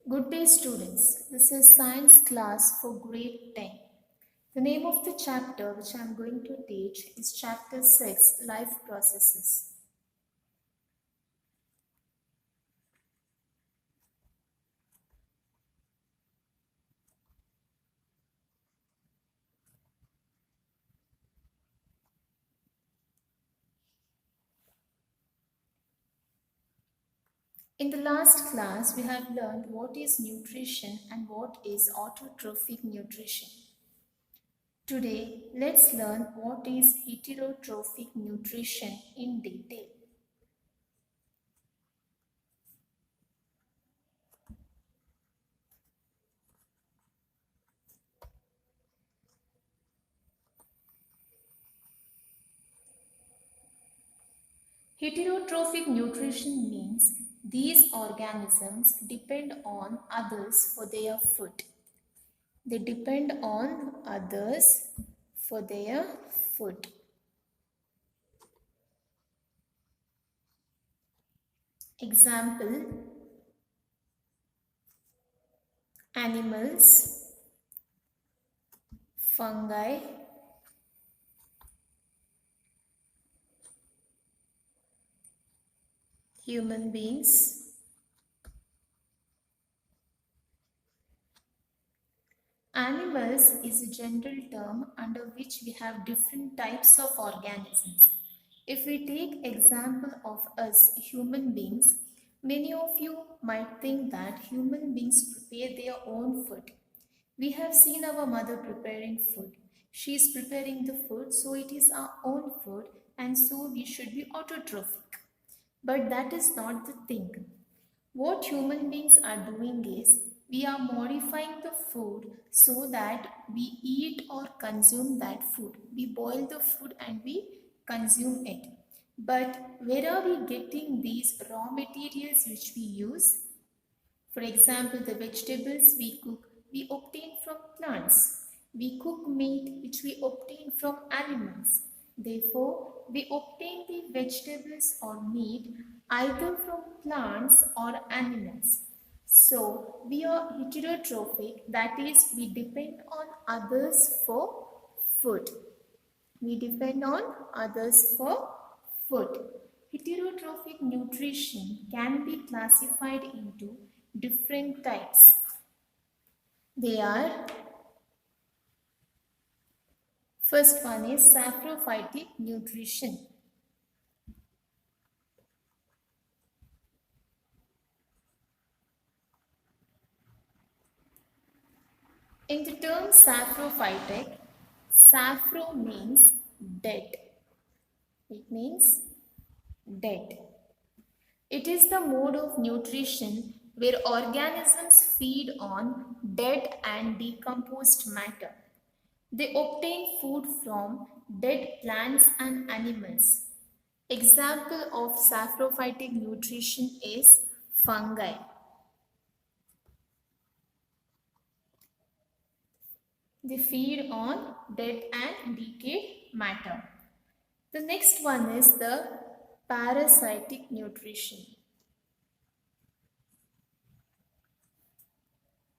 Good day, students. This is science class for grade 10. The name of the chapter which I am going to teach is chapter 6, Life Processes. In the last class, we have learned what is nutrition and what is autotrophic nutrition. Today, let's learn what is heterotrophic nutrition in detail. Heterotrophic nutrition means these organisms depend on others for their food. They depend on others for their food. Example, animals, fungi, human beings. Animals is a general term under which we have different types of organisms. If we take example of us human beings, many of you might think that human beings prepare their own food. We have seen our mother preparing food. She is preparing the food, so it is our own food, and so we should be autotrophic. But that is not the thing. What human beings are doing is we are modifying the food so that we eat or consume that food. We boil the food and we consume it. But where are we getting these raw materials which we use? For example, the vegetables we cook, we obtain from plants. We cook meat which we obtain from animals. Therefore, we obtain the vegetables or meat either from plants or animals. So, we are heterotrophic, that is, we depend on others for food. We depend on others for food. Heterotrophic nutrition can be classified into different types. They are, first one is saprophytic nutrition. In the term saprophytic, sapro means dead. It means dead. It is the mode of nutrition where organisms feed on dead and decomposed matter. They obtain food from dead plants and animals. Example of saprophytic nutrition is fungi. They feed on dead and decayed matter. The next one is the parasitic nutrition.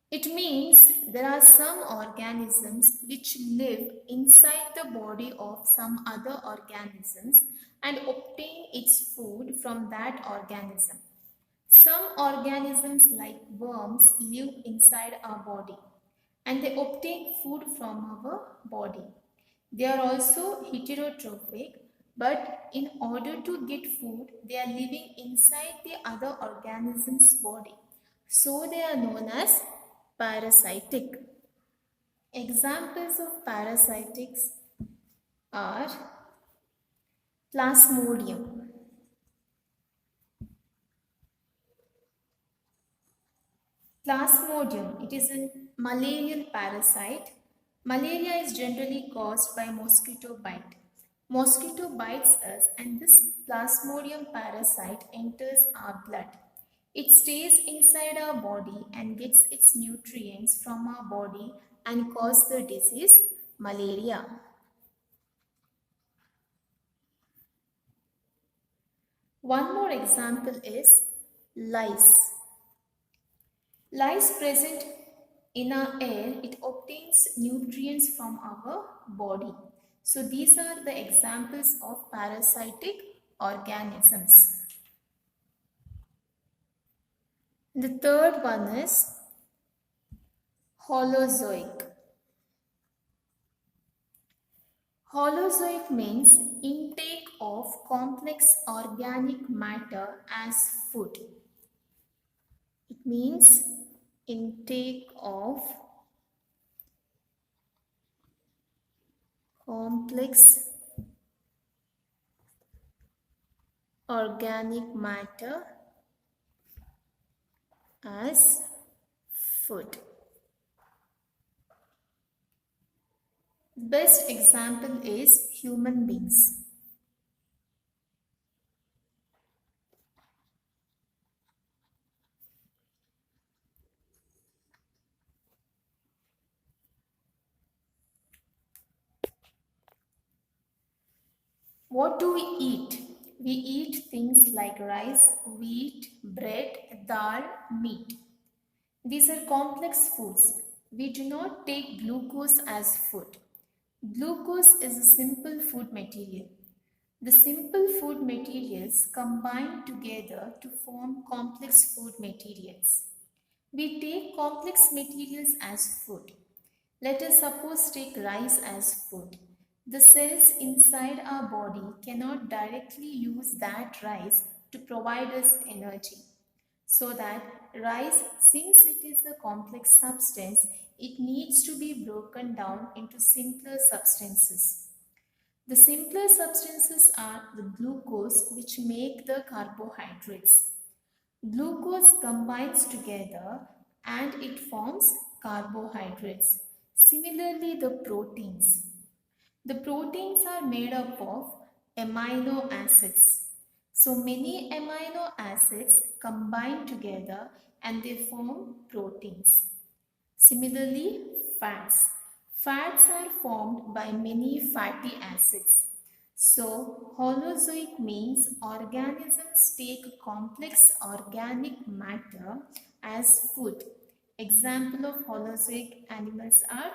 It means there are some organisms which live inside the body of some other organisms and obtain its food from that organism. Some organisms like worms live inside our body and they obtain food from our body. They are also heterotrophic, but in order to get food, they are living inside the other organism's body. So they are known as parasitic. Examples of parasitics are Plasmodium. Plasmodium, it is a malarial parasite. Malaria is generally caused by mosquito bite. Mosquito bites us and this Plasmodium parasite enters our blood. It stays inside our body and gets its nutrients from our body and cause the disease malaria. One more example is lice. Lies present in our air, it obtains nutrients from our body. So these are the examples of parasitic organisms. The third one is Holozoic. Holozoic means intake of complex organic matter as food. It means intake of complex organic matter as food. Best example is human beings. What do we eat? We eat things like rice, wheat, bread, dal, meat. These are complex foods. We do not take glucose as food. Glucose is a simple food material. The simple food materials combine together to form complex food materials. We take complex materials as food. Let us suppose take rice as food. The cells inside our body cannot directly use that rice to provide us energy. So that rice, since it is a complex substance, it needs to be broken down into simpler substances. The simpler substances are the glucose, which make the carbohydrates. Glucose combines together and it forms carbohydrates. Similarly, the proteins. The proteins are made up of amino acids. So many amino acids combine together and they form proteins. Similarly, fats. Fats are formed by many fatty acids. So, Holozoic means organisms take complex organic matter as food. Example of Holozoic animals are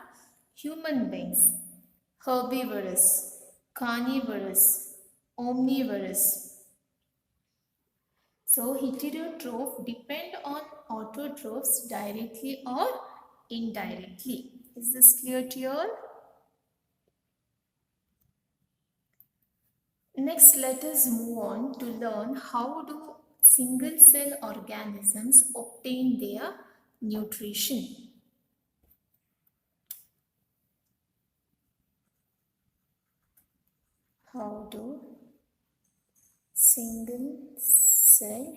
human beings, herbivorous, carnivorous, omnivorous. So heterotroph depend on autotrophs directly or indirectly. Is this clear to you all? Next, let us move on to learn how do single cell organisms obtain their nutrition. How do single cell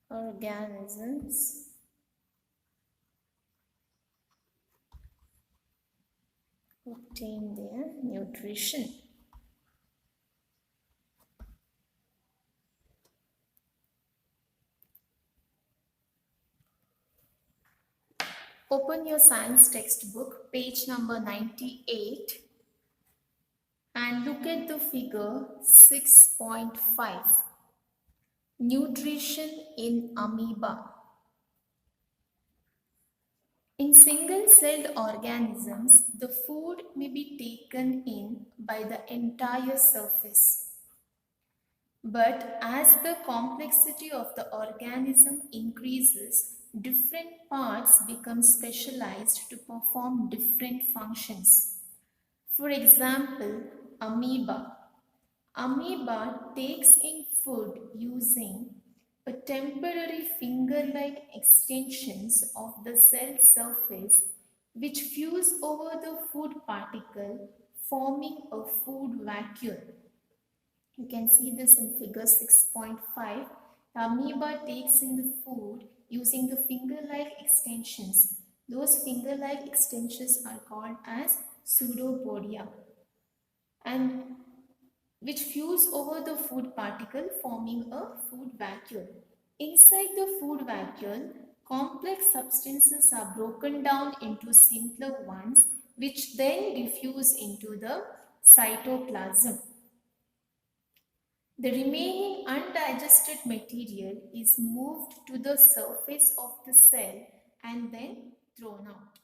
organisms obtain their nutrition? Open your science textbook, page number 98, and look at the figure 6.5. Nutrition in amoeba. In single-celled organisms, the food may be taken in by the entire surface. But as the complexity of the organism increases, different parts become specialized to perform different functions. For example, amoeba. Amoeba takes in food using a temporary finger-like extensions of the cell surface which fuse over the food particle, forming a food vacuole. You can see this in figure 6.5. The amoeba takes in the food using the finger-like extensions. Those finger-like extensions are called as pseudopodia, and which fuse over the food particle, forming a food vacuole. Inside the food vacuole, complex substances are broken down into simpler ones, which then diffuse into the cytoplasm. The remaining undigested material is moved to the surface of the cell and then thrown out.